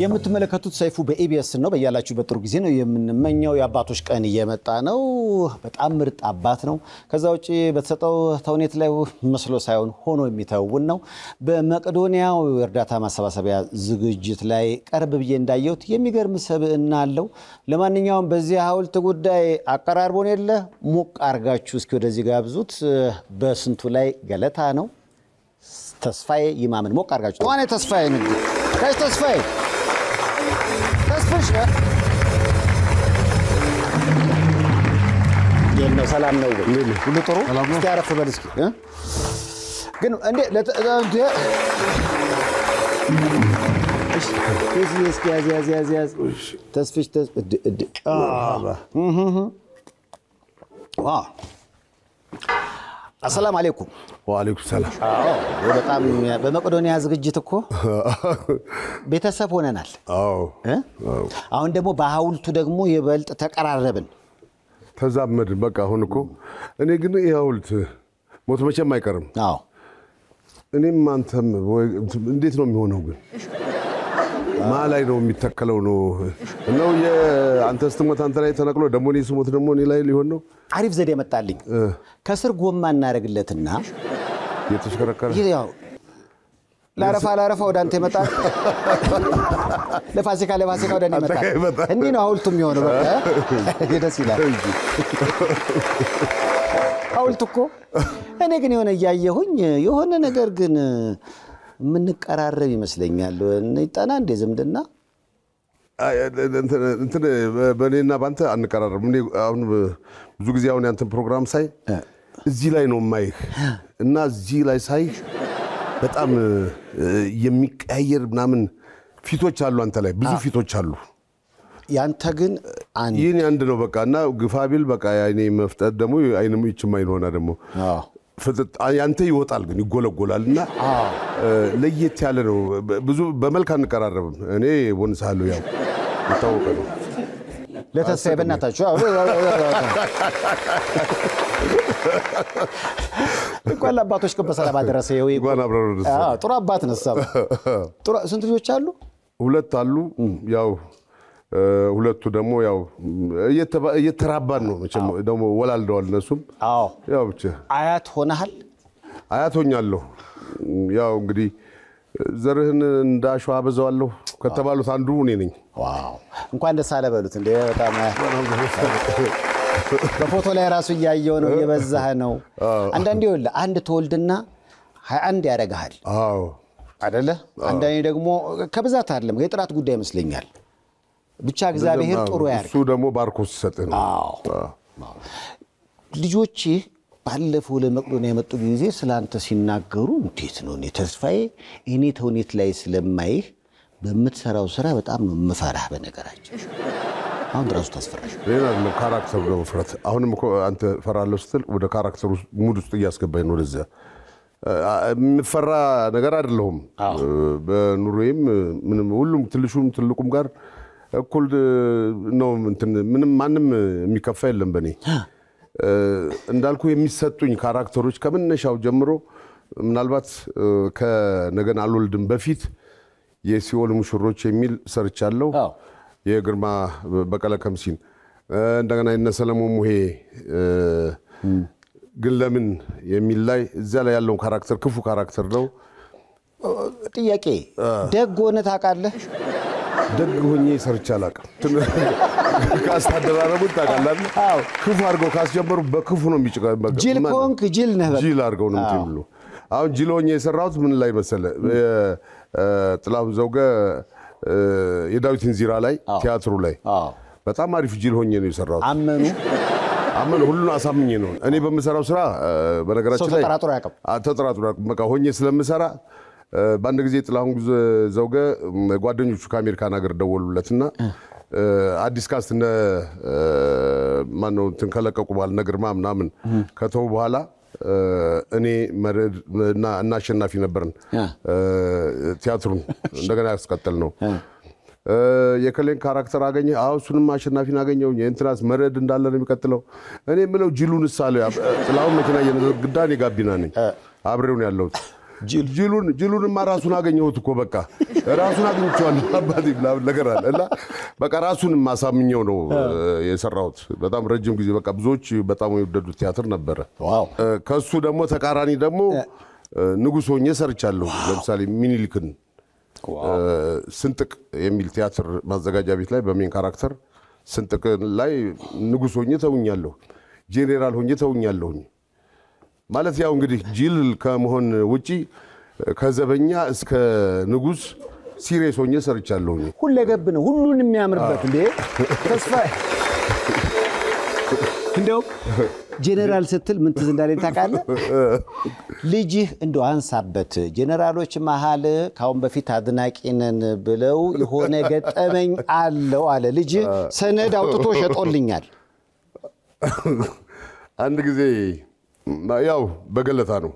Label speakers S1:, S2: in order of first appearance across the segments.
S1: የምትመለከቱት ሰይፉ በኢቢኤስ ነው በያላችሁበት ጥሩ ጊዜ ነው የምንመኘው የአባቶች ቀን እየመጣ ነው በጣም ምርጥ አባት ነው ከዛ ውጪ በተሰጠው ተውኔት ላይ መስሎ ሳይሆን ሆኖ የሚተውን ነው በመቄዶንያው እርዳታ ማሰባሰቢያ ዝግጅት ላይ ቀርብ ብዬ እንዳየሁት የሚገርም ሰብዕና አለው ለማንኛውም በዚህ ሐውልት ጉዳይ አቀራርቦን የለ ሞቅ አርጋችሁ እስኪ ወደዚህ ጋብዙት በስንቱ ላይ ገለታ ነው ተስፋዬ ይማምን ሞቅ አርጋችሁ ተዋኔ ተስፋዬ ነው ጋይስ ተስፋዬ ተስፍሽ የነ ሰላም ነው ሁሉ ጥሩ እስቲ አረፍ በል እስኪ ግን እንዴ እስኪ ያዝ ተስፍሽ السلام عليكم
S2: وعليكم السلام
S1: በጣም በመቄዶንያ ዝግጅት እኮ ቤተሰብ ሆነናል አሁን ደግሞ በሐውልቱ ደግሞ ይበልጥ ተቀራረብን
S2: ተዛመድ በቃ አሁን እኮ እኔ ግን ይሐውልት ሞት መቼም አይቀርም እኔም አንተም እንዴት ነው የሚሆነው ግን ማላይ ነው የሚተከለው ነው ነው የአንተ ስትሞት አንተ ላይ ተነቅሎ ደሞ እኔ ስሞት ደሞ እኔ ላይ ሊሆን ነው
S1: አሪፍ ዘዴ መጣልኝ ከስር ጎማ እናረግለትና
S2: የተሽከረከረ
S1: ያው ላረፋ ወደ አንተ ይመጣል ለፋሲካ ወደ እኔ ይመጣል እንዴ ነው ሐውልቱ የሚሆነው በቃ ደስ ይላል ሐውልቱ እኮ እኔ ግን የሆነ ያየሁኝ የሆነ ነገር ግን ምን ቀራረብ ይመስለኛል እንይጣና እንደ ዝምድና
S2: እንትን በኔና ባንተ አንቀራረብ እኔ አሁን ብዙ ጊዜ አሁን ያንተ ፕሮግራም ሳይ እዚህ ላይ ነው ማይህ እና እዚህ ላይ ሳይ በጣም የሚቀያየር ምናምን ፊቶች አሉ አንተ ላይ ብዙ ፊቶች አሉ
S1: ያንተ ግን
S2: ይሄን አንድ ነው በቃና ግፋቢል በቃ ያኔ መፍጠት ደሞ አይንም ይችማይ ሆና ደሞ ፍጥጥ ያንተ ይወጣል ግን ይጎለጎላልና ለየት ያለ ነው ብዙ በመልክ አንቀራረብም እኔ ወንሳለሁ ያው ታውቀው ነው
S1: ለተሳይ በእናታችሁ እንኳን አባቶች ከበሰላም አደረሰ
S2: እንኳን አብረው
S1: ጥሩ አባት ነሳው ጥሩ ስንት ልጆች አሉ
S2: ሁለት አሉ ያው ሁለቱ ደግሞ ያው እየተራባን ነው መቼም ደግሞ ወላልደዋል እነሱም ያው ብቻ
S1: አያት ሆነሃል
S2: አያት ሆኛለሁ ያው እንግዲህ ዘርህን እንዳሸዋ በዛዋለሁ ከተባሉት አንዱ እኔ ነኝ
S1: ዋው እንኳን ደስ አለ በሉት እንዴ በጣም በፎቶ ላይ ራሱ ያያየው ነው የበዛህ ነው አንዳንዴ ይወል አንድ ተወልድና 21 ያረጋሃል
S2: አዎ
S1: አይደለ አንዳንዴ ደግሞ ከብዛት አይደለም የጥራት ጉዳይ መስለኛል ብቻ እግዚአብሔር ጥሩ ያርክ
S2: እሱ ደግሞ ባርኮስ ይሰጥህ
S1: ልጆች ባለፈው ለመቄዶንያ የመጡ ጊዜ ስላንተ ሲናገሩ እንዴት ነው እኔ ተስፋዬ እኔ ተውኔት ላይ ስለማይህ በመትሰራው ስራ በጣም ነው መፈራህ በነገራችን አሁን ድረስ ተስፈራሽ
S2: ሌላ ካራክተር ነው ፍረት አሁንም እኮ አንተ ፈራለሁ ስትል ወደ ካራክተሩ ሙድ ውስጥ እያስገባኝ ነው ለዛ ምፈራ ነገር አይደለም በኑሮዬም ምንም ሁሉም ትልሹም ትልቁም ጋር እኩል ነው እንትን ምንም ማንም የሚከፋ የለም በኔ እንዳልኩ የሚሰጡኝ ካራክተሮች ከመነሻው ጀምሮ ምናልባት ከነገን አልወልድም በፊት የሲኦል ሙሽሮች የሚል ሰርቻለሁ የግርማ በቀለ ከምሲን እንደገና እነ ሰለሞን ሙሄ ግን ለምን የሚል ላይ እዛ ላይ ያለው ካራክተር ክፉ ካራክተር ነው
S1: ጥያቄ ደግ ሆነ ታውቃለህ
S2: ደግ ሆኜ ሰርቻላቀ ካስተዳደራረቡ ታውቃለህ
S1: አዎ
S2: ክፉ አርገው ካስጀመሩ በክፉ ነው የሚጭቀበቅ
S1: ጅል ኮንክ ጅል ነህ
S2: ጅል አርገው ነው የምትሉ አሁን ጅል ሆኜ የሰራሁት ምን ላይ መሰለ ጥላሁን ዘውገ የዳዊት እንዚራ ላይ ቲያትሩ ላይ በጣም አሪፍ ጅል ሆኜ ነው የሰራሁት አመኑ ሁሉን አሳምኜ ነው እኔ በመሰራው ስራ በነገራችን ላይ ተጠራጥሮ ያቀም በቃ ሆኜ ስለምሰራ ባንድ ጊዜ ጥላሁን ዘውገ ጓደኞቹ ከአሜሪካን ሀገር ደወሉለትና አዲስ ካስት እንደ ማነው ተንከለቀቁ ባል ነገርማ ምናምን ከተው በኋላ እኔ መረድና እናሸናፊ ነበርን ቲያትሩን እንደገና ያስቀጥል ነው የከሌን ካራክተር አገኘ አውሱንም አሸናፊን አገኘው የእንትራስ መረድ እንዳለ ነው የሚቀጥለው እኔ ምለው ጅሉን ሳለ ጥላሁን መኪና የነገዳን የጋቢና ነኝ አብሬውን ያለው ጅሉንማ ራሱን አገኘሁት እኮ በቃ ራሱን አግኝቼዋለሁ አባቴ ነገር አለ እና በቃ ራሱን ማሳምኘው ነው የሰራሁት በጣም ረጅም ጊዜ በቃ ብዙዎች በጣም የወደዱት ቲያትር ነበር
S1: ዋው
S2: ከሱ ደግሞ ተቃራኒ ደግሞ ንጉስ ሆኜ ሰርቻለሁ ለምሳሌ ሚኒሊክን ስንጥቅ የሚል ቲያትር ማዘጋጃ ቤት ላይ በሜን ካራክተር ስንጥቅ ላይ ንጉስ ሆኜ ተውኛለሁ ጄኔራል ሆኜ ተውኛለሁ ማለት ያው እንግዲህ ጅል ከመሆን ውጪ ከዘበኛ እስከ ንጉስ ሲሪየስ ሆኜ ሰርቻለሁ
S1: ሁለገብ ነው ሁሉን የሚያምርበት እንዴ ተስፋ እንደው ጄኔራል ስትል ምን ትዝ እንዳለኝ ታውቃለህ ልጅህ እንደው አንሳበት ጄኔራሎች መሃል ካሁን በፊት አድናቂ ነን ብለው የሆነ ገጠመኝ አለው አለ ልጅ ሰነድ አውጥቶ ሸጦልኛል
S2: አንድ ጊዜ ያው በገለታ ነው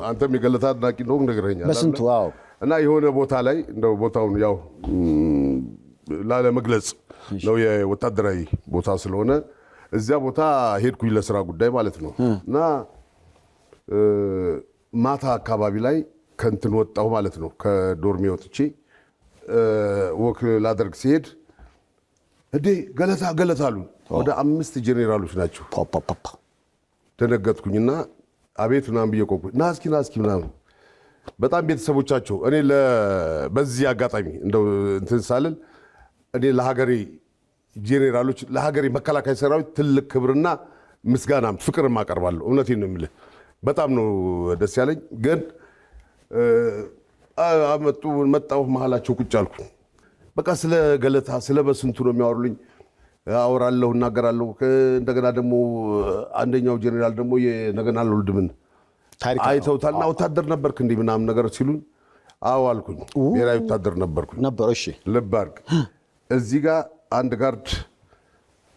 S2: አንተም የገለታ አድናቂ ነው ነገረኛል
S1: በስንቱ ዋው
S2: እና የሆነ ቦታ ላይ እንደው ቦታውን ያው ላለ መግለጽ ነው የወታደራዊ ቦታ ስለሆነ እዚያ ቦታ ሄድኩኝ ለስራ ጉዳይ ማለት ነው እና ማታ አካባቢ ላይ ከንትን ወጣሁ ማለት ነው ከዶርሜ ወጥቼ ወክ ላደርግ ሲሄድ እዴ ገለታ አሉ ወደ 5 ጄኔራሎች ናቸው
S1: ፖፖፖ
S2: ተነገጥኩኝና አቤቱና ብየቆቁ ናስኪ ምናምን በጣም ቤተሰቦቻቸው እኔ በዚህ አጋጣሚ እንደው እንትን ሳልል እኔ ለሀገሬ ጄኔራሎች ለሀገሬ መከላከያ ሰራዊት ትልቅ ክብርና ምስጋና ፍቅር ማቀርባለሁ እውነቴን ነው የምልህ በጣም ነው ደስ ያለኝ ግን መጣሁ መሃላቸው ቁጭ አልኩ በቃ ስለ ገለታ ስለ በስንቱ ነው የሚያወሩልኝ አወራለሁ እናገራለሁ እንደገና ደግሞ አንደኛው ጄኔራል ደግሞ የነገና ለወልድምን ታሪክ አይተውታልና ወታደር ነበርክ እንዴ ምናምን ነገር ሲሉኝ አዎ አልኩኝ ብሔራዊ ወታደር ነበርኩኝ
S1: ነበር እሺ
S2: ልባርክ እዚህ ጋር አንድ ጋርድ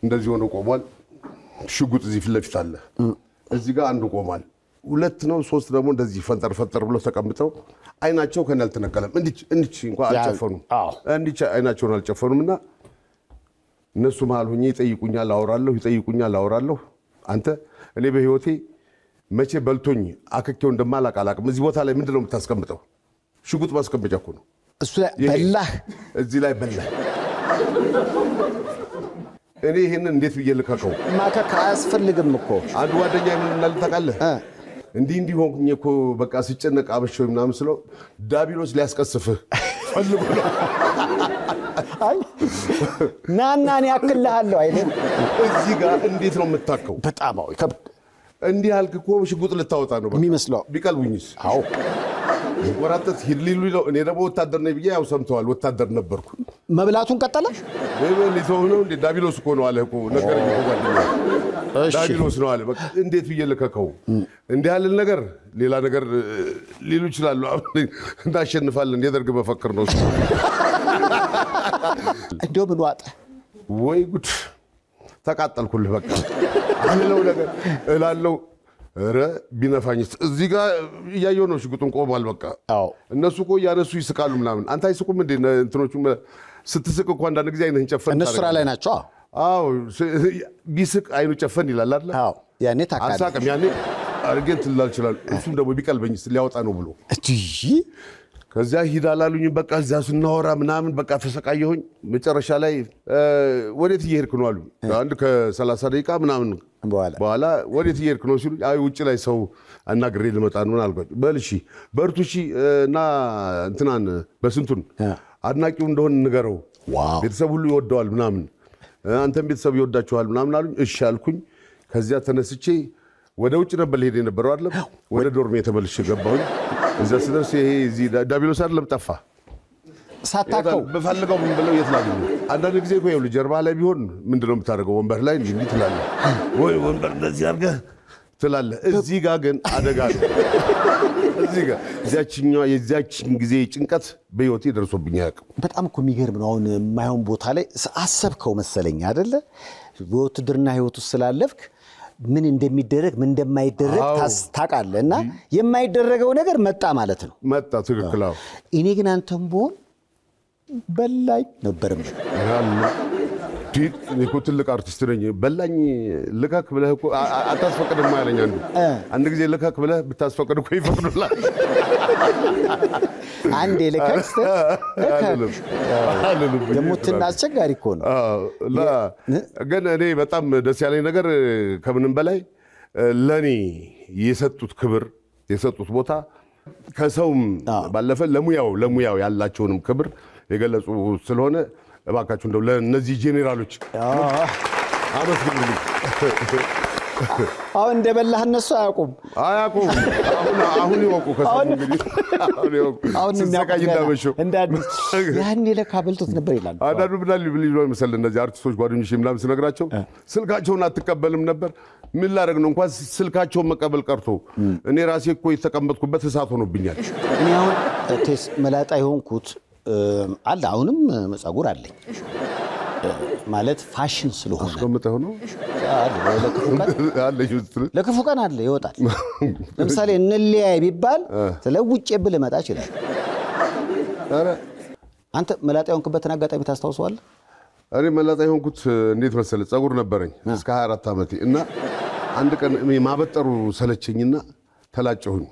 S2: እንደዚህ ሆኖ ቆሟል ሽጉጥ እዚህ ፊት ለፊት አለ እዚህ ጋር አንዱ ቆሟል ሁለት ነው ሶስት ደግሞ እንደዚህ ፈንጠር ብሎ ተቀምጠው አይናቸው ከነ አልተነቀለም እንዲች እንኳን አልጨፈኑም እንዲች አይናቸውን አልጨፈኑምና እነሱ መሃል ሆኜ ይጠይቁኛል አወራለሁ አንተ እኔ በህይወቴ መቼ በልቶኝ አከኬው እንደማላቃላቅም እዚህ ቦታ ላይ ምንድነው የምታስቀምጠው ሽጉጥ ማስቀመጫ እኮ ነው
S1: እሱ በላህ
S2: እዚህ ላይ በላህ እኔ ይሄንን እንዴት ብየልከከው
S1: ማከካ አያስፈልግም እኮ
S2: አንድ ጓደኛ ምን እንዳለ ታውቃለህ እንዲህ ሆንኩኝ እኮ በቃ ሲጨነቅ አበሽው ምናምን ስለው ዳቢሎስ ሊያስቀስፍህ ፈልጎ ነው
S1: አይ ናናን ያክልሃለሁ አይደል
S2: እዚህ ጋር እንዴት ነው የምታከው
S1: በጣም አው
S2: እንዲህ አልክ እኮ ሽጉጥ ልታወጣ ነው በቃ
S1: የሚመስለው
S2: ቢቀልቡኝስ
S1: አው
S2: ወራተት ሊሉ ነው እኔ ደግሞ ወታደር ነኝ ብዬ ያው ሰምተዋል ወታደር ነበርኩ
S1: መብላቱን ቀጠለ
S2: ሊተው ነው እንዴ ዳቢሎስ እኮ ነው አለ እኮ ነገርኝ እኮ ጓደኛ ዳቢሎስ ነው አለ በቃ እንዴት ብየልከከው እንዴ ያለ ነገር ሌላ ነገር ሊሉ ይችላሉ እንዳሸንፋለን የደርግ መፈክር ነው
S1: እንደው ምን ዋጠ
S2: ወይ ጉድ ተቃጠልኩልህ በቃ አለው ነገር እላለው ኧረ ቢነፋኝስ እዚህ ጋር ያየው ነው ሽጉጡን ቆሟል በቃ
S1: አዎ
S2: እነሱ እኮ ያነሱ ይስቃሉ ምናምን አንተ አይስቁም እንዴ እንትኖቹ ስትስቅ እኮ አንዳንድ ጊዜ አይነን ጨፈን
S1: እነሱ ስራ ላይ ናቸው
S2: አዎ ቢስቅ አይኑ ጨፈን ይላል አይደል
S1: አዎ ያኔ ታካለ
S2: አሳቀም ያኔ አርገንት ላል ይችላል እሱም ደግሞ ቢቀልበኝስ ሊያወጣ ነው ብሎ ከዛ ሂዳላሉኝ በቃ እዛ ስናወራ ምናምን በቃ ተሰቃየሁኝ መጨረሻ ላይ ወዴት እየሄድክ ነው አሉኝ አንድ ከ30 ደቂቃ ምናምን በኋላ ወዴት እየሄድክ ነው ሲሉ አይ ውጭ ላይ ሰው አናግሬ ልመጣ ነው አልኳቸው በልሺ በርቱሺ እና እንትናን በስንቱን አድናቂው እንደሆነ ንገረው ቤተሰብ ሁሉ ይወደዋል ምናምን አንተም ቤተሰብ ይወዳቸዋል ምናምን አሉኝ እሺ አልኩኝ ከዚያ ተነስቼ ወደ ውጭ ነበር ሄደ የነበረው አይደል ወደ ዶርሜ ተመልሼ ገባሁኝ እዛ ስደርስ ይሄ እዚህ ዳቢሎስ አይደለም ጠፋ
S1: ሳታከው
S2: በፈልገው ምን ብለው የትላሉ አንዳንድ ጊዜ እኮ ይኸውልህ ጀርባ ላይ ቢሆን ምንድነው የምታደርገው ወንበር ላይ እንዲህ ትላለህ ወይ ወንበር እንደዚህ አድርገህ ትላለህ እዚህ ጋር ግን አደጋ ነው እዚህ ጋር የዚያችን ጊዜ ጭንቀት በህይወቴ ደርሶብኝ አያውቅም
S1: በጣም እኮ የሚገርም ነው አሁን የማይሆን ቦታ ላይ አሰብከው መሰለኝ አይደለ በውትድርና ህይወት ውስጥ ስላለፍክ ምን እንደሚደረግ ምን እንደማይደረግ ታውቃለህና የማይደረገው ነገር መጣ ማለት ነው
S2: መጣ ትክክል አዎ
S1: እኔ ግን አንተም ቦን በላይ ነበርም
S2: እኮ ትልቅ አርቲስት ነኝ በላኝ ልካክ ብለህ እኮ አታስፈቅድም ያለኝ አንድ ጊዜ ልካክ ብለህ ብታስፈቅድ እኮ ይፈቅዱላል
S1: አንዴ ለካክስ የሙትና አስቸጋሪ እኮ ነው።
S2: ግን እኔ በጣም ደስ ያለኝ ነገር ከምንም በላይ ለኔ የሰጡት ክብር የሰጡት ቦታ ከሰውም ባለፈ ለሙያው ያላቸውንም ክብር የገለጹ ስለሆነ እባካችሁ እንደው ለነዚህ ጄኔራሎች አመስግኑልኝ።
S1: አሁን እንደበላህ እነሱ አያውቁም።
S2: አሁን ይወቁ ከሰው እንግዲህ አሁን
S1: ሲሰቃይ እንዳመሸው ያኔ ለካ በልቶት ነበር ይላሉ።
S2: አንዳንዱ ብላል ብሊሎ መሰል እነዚህ አርቲስቶች ጓደኞች ምናምን ስነግራቸው ስልካቸውን አትቀበልም ነበር። ምን ላደርግ ነው እንኳን ስልካቸውን መቀበል ቀርቶ እኔ ራሴ እኮ የተቀመጥኩበት እሳት ሆኖብኛል።
S1: እኔ አሁን መላጣ የሆንኩት አለ አሁንም ፀጉር አለኝ ማለት ፋሽን ስለሆነ
S2: አስቀምጠው ነው
S1: ለክፉ ቀን አለ ይወጣል። ለምሳሌ እንለያይ ቢባል ተለውጬ ብልመጣ ይችላል።
S2: አረ
S1: አንተ መላጣ የሆንክበትን አጋጣሚ ታስታውሰዋለህ?
S2: እኔ መላጣ የሆንኩት እንዴት መሰለ ፀጉር ነበረኝ እስከ 24 ዓመቴ እና አንድ ቀን ማበጠሩ ሰለቸኝና ተላጨሁኝ።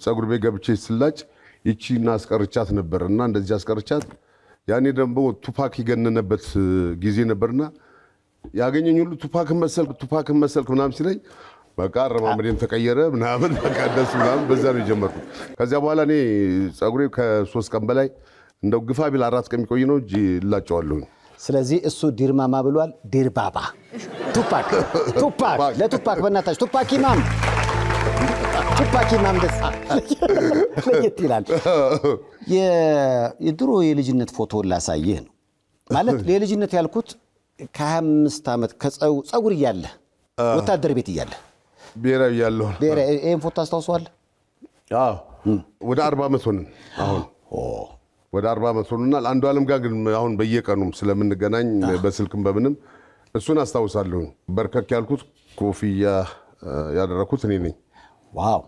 S2: ፀጉር ቤት ገብቼ ስላጭ ይቺና አስቀርቻት ነበርና እንደዚህ አስቀርቻት ያኔ ደግሞ ቱፓክ ይገነነበት ጊዜ ነበርና ያገኘኝ ሁሉ ቱፓክን መሰልክ ምናምን ሲለኝ በቃ አረማመዴም ተቀየረ ምናምን በቃ ደስ ምናምን በዛ ነው የጀመርኩት። ከዚያ በኋላ እኔ ፀጉሬ ከ3 ቀን በላይ እንደው ግፋ ቢል 4 ቀን የሚቆይ ነው እንጂ እላጨዋለሁ።
S1: ስለዚህ እሱ ዲርማማ ብሏል። ዲርባባ ቱፓክ ለቱፓክ በእናታችሁ ቱፓክ ኢማም ደስ ለየት ይላል። የድሮ የልጅነት ፎቶ ላሳየህ ነው ማለት የልጅነት ያልኩት ከ25 ዓመት ከፀጉር እያለ ወታደር ቤት እያለ
S2: ብሔራዊ እያለሁ
S1: ይሄን ፎቶ አስታውሰዋለህ?
S2: አዎ ወደ 40 ዓመት ሆነን አሁን ወደ 40 ዓመት ሆነናል። አንዱ ዓለም ጋር ግን አሁን በየቀኑም ስለምንገናኝ በስልክም በምንም እሱን አስታውሳለሁ። በርከክ ያልኩት ኮፍያ ያደረኩት እኔ ነኝ።
S1: ዋው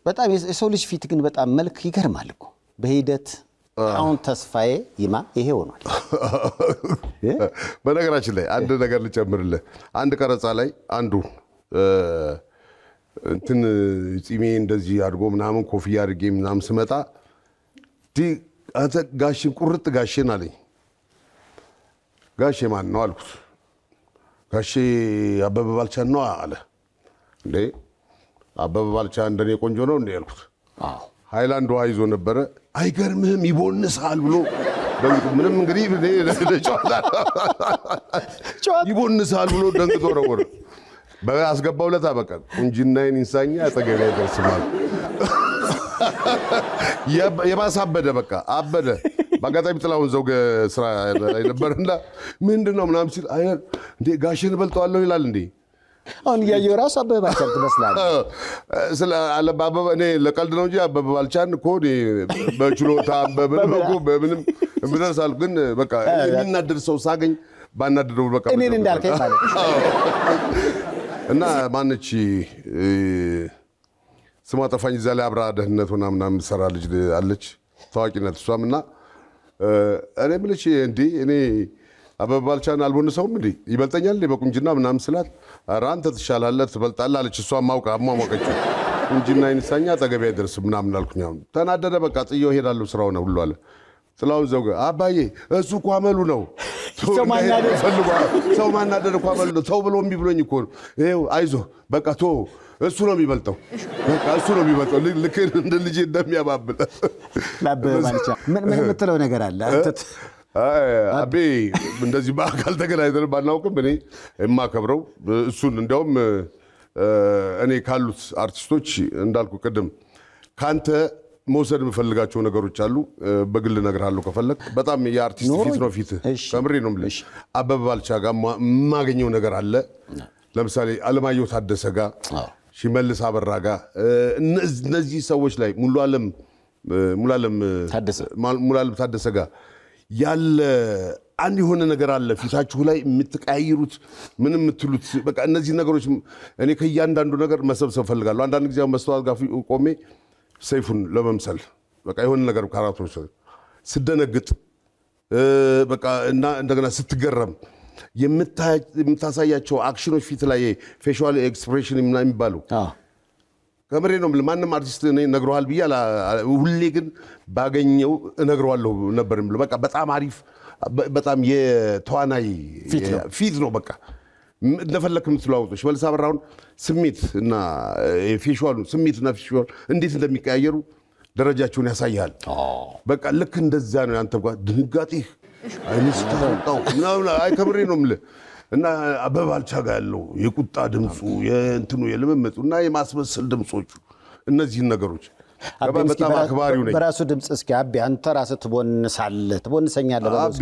S1: በጣም የሰው ልጅ ፊት ግን በጣም መልክ ይገርማል እኮ በሂደት አሁን ተስፋዬ ይሄ ሆኗል።
S2: በነገራችን ላይ አንድ ነገር ልጨምርልህ። አንድ ቀረጻ ላይ አንዱ እንትን ጺሜ እንደዚህ አድርጎ ምናምን ኮፍያ አድርጌ ምናምን ስመጣ ጋሽን ቁርጥ ጋሽን አለኝ። ጋሼ ማን ነው አልኩት። ጋሼ አበበ ባልቻ ነው አለ። እንዴ አበበ ባልቻ እንደኔ ቆንጆ ነው እንዴ አልኩት። ሃይላንድ ውሃ ይዞ ነበረ። አይገርምህም ይቦንሳል ብሎ ምንም እንግዲህ ይቦንሳል ብሎ ደንግጦ ወረወረ። በአስገባውለት አበቃ ቁንጅናዬን ኢንሳኛ አጠገቤ አይደርስማል። የባሳበደ በቃ አበደ። በአጋጣሚ ጥላሁን ዘውገ ስራ ላይ ነበርና ምንድነው ምናምን ሲል አይ እንዴ ጋሽን በልጠዋለሁ ይላል እንዴ።
S1: አሁን ያየው ራሱ አበበ ባልቻ ትመስላለህ።
S2: ስለ አበበ እኔ ለቀልድ ነው እንጂ አበበ ባልቻን እኮ በችሎታ በምንም ምንሳል ግን በቃ የሚናደድ ሰው ሳገኝ ባናደደው በቃ
S1: እኔን እንዳልከኝ ማለት
S2: እና ማነች ስሟ ጠፋኝ። እዛ ላይ አብራ ደህንነት ሆና ምናምን ሰራ ልጅ አለች ታዋቂነት እሷም እና እኔ ምልሽ እንዴ እኔ አበበ ባልቻን አልቦንሰውም እንዴ ይበልጠኛል እንዴ በቁንጅና ምናምን ስላት ኧረ አንተ ትሻላለህ ትበልጣለህ አለች። እሷ አሟሟቀችው። ቁንጅና ይንሳኛ አጠገቤ አይደርስም ምናምን አልኩኝ። አሁን ተናደደ። በቃ ጥዬው እሄዳለሁ ስራው ነው ሁሉ አለ። ጥላሁን ዘውገ አባዬ እሱ እኮ አመሉ ነው ሰው ማናደድ እኮ አመሉ ነው ተው ብሎ እምቢ ብሎኝ እኮ ነው። ይኸው አይዞህ በቃ ተው እሱ ነው የሚበልጠው በቃ እሱ ነው የሚበልጠው። ልክ እንደ ልጄ እንደሚያባብል
S1: አበበ ባልቻ ምን የምትለው ነገር አለ አንተ?
S2: አቤ እንደዚህ በአካል ተገናኝተን ባናውቅም እኔ የማከብረው እሱን እንዲያውም እኔ ካሉት አርቲስቶች እንዳልኩ ቅድም ካንተ መውሰድ የምፈልጋቸው ነገሮች አሉ። በግል እነግርሃለሁ ከፈለክ። በጣም የአርቲስት ፊት ነው ፊት ከምሬ ነው የምልህ። አበበ ባልቻ ጋር የማገኘው ነገር አለ። ለምሳሌ አለማየሁ ታደሰ ጋር፣ ሽመልስ አበራ ጋር እነዚህ ሰዎች ላይ ሙሉ ዓለም ታደሰ ጋር ያለ አንድ የሆነ ነገር አለ ፊታችሁ ላይ የምትቀያይሩት ምን የምትሉት በቃ እነዚህ ነገሮች እኔ ከእያንዳንዱ ነገር መሰብሰብ ፈልጋለሁ። አንዳንድ ጊዜ መስተዋት ጋር ቆሜ ሰይፉን ለመምሰል በቃ የሆነ ነገር ካራክተሮች ስደነግጥ በቃ እና እንደገና ስትገረም የምታሳያቸው አክሽኖች ፊት ላይ ፌሻል ኤክስፕሬሽን የሚባሉ ከምሬ ነው ማንም አርቲስት ነግሯል ብያላ ሁሌ ግን ባገኘው እነግሯለሁ ነበር ብሎ በቃ በጣም አሪፍ በጣም የተዋናይ ፊት ነው በቃ እንደፈለክ ምትለዋውጦሽ መልሳ በራውን ስሜት እና የፌሻሉ ስሜትና ፌሻሉ እንዴት እንደሚቀያየሩ ደረጃቸውን ያሳያል በቃ ልክ እንደዛ ነው ያንተ ጋር ድንጋጤ አይንስታው አይ ከምሬ ነው ማለት እና አበባልቻ ጋር ያለው የቁጣ ድምጹ የእንትኑ የለመመጡና የማስመሰል ድምጾቹ እነዚህ ነገሮች በጣም አክባሪው ነኝ
S1: በራሱ ድምጽ እስኪ አቢ አንተ ራስህ ትቦንሰኛለህ
S2: አቢ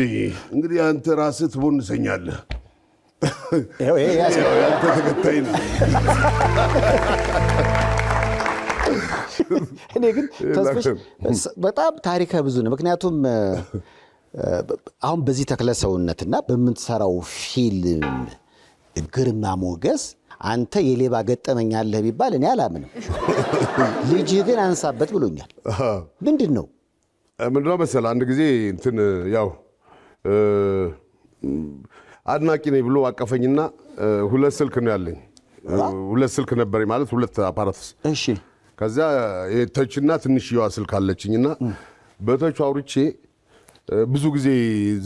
S2: እንግዲህ አንተ ራስህ ትቦንሰኛለህ
S1: ይሄ
S2: ያንተ ተከታይ ነው
S1: እኔ ግን ተስፋሽ በጣም ታሪክ ብዙ ነው ምክንያቱም አሁን በዚህ ተክለ ሰውነትና በመንሰራው ፊልም ግርማ ሞገስ አንተ የሌባ ገጠመኛለህ ቢባል እኔ አላምንም ልጅ ግን አንሳበት ብሎኛል ምንድነው
S2: መሰለህ አንድ ጊዜ እንትን ያው አድናቂ ነኝ ብሎ አቀፈኝና ሁለት ስልክ ነው ያለኝ ሁለት ስልክ ነበር ማለት ሁለት አፓራትስ
S1: እሺ
S2: ከዛ የተችና ትንሽዬዋ ስልክ አለችኝና በተቹ አውርቼ ብዙ ጊዜ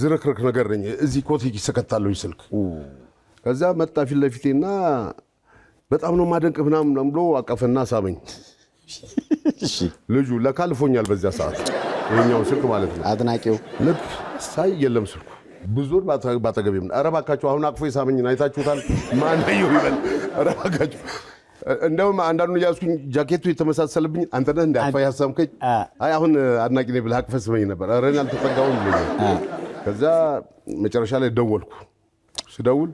S2: ዝርክርክ ነገር ነኝ እዚህ ኮቴጅ ሰከታለሁ ስልክ ከዛ መጣ ፊት ለፊቴና በጣም ነው ማደንቅ ምናምን ብሎ አቀፈና ሳመኝ እሺ ልጁ ለካልፎኛል በዛ ሰዓት የኛው ስልክ ማለት ነው
S1: አድናቂው
S2: ልክ ሳይ የለም ስልኩ ብዙን ባጠገቤም አረባካችሁ አሁን አቅፎ ይሳመኝና አይታችሁታል ማን ነው ይበል አረባካችሁ እንደውም አንዳንዱ ያስኩኝ ጃኬቱ የተመሳሰለብኝ አንተ ነህ እንዳፋ ያሳምከኝ አይ አሁን አድናቂ ነኝ ብለህ አቅፈህ ስመኝ ነበር አረናል ተጠጋውን ልኝ ከዛ መጨረሻ ላይ ደወልኩ ስደውል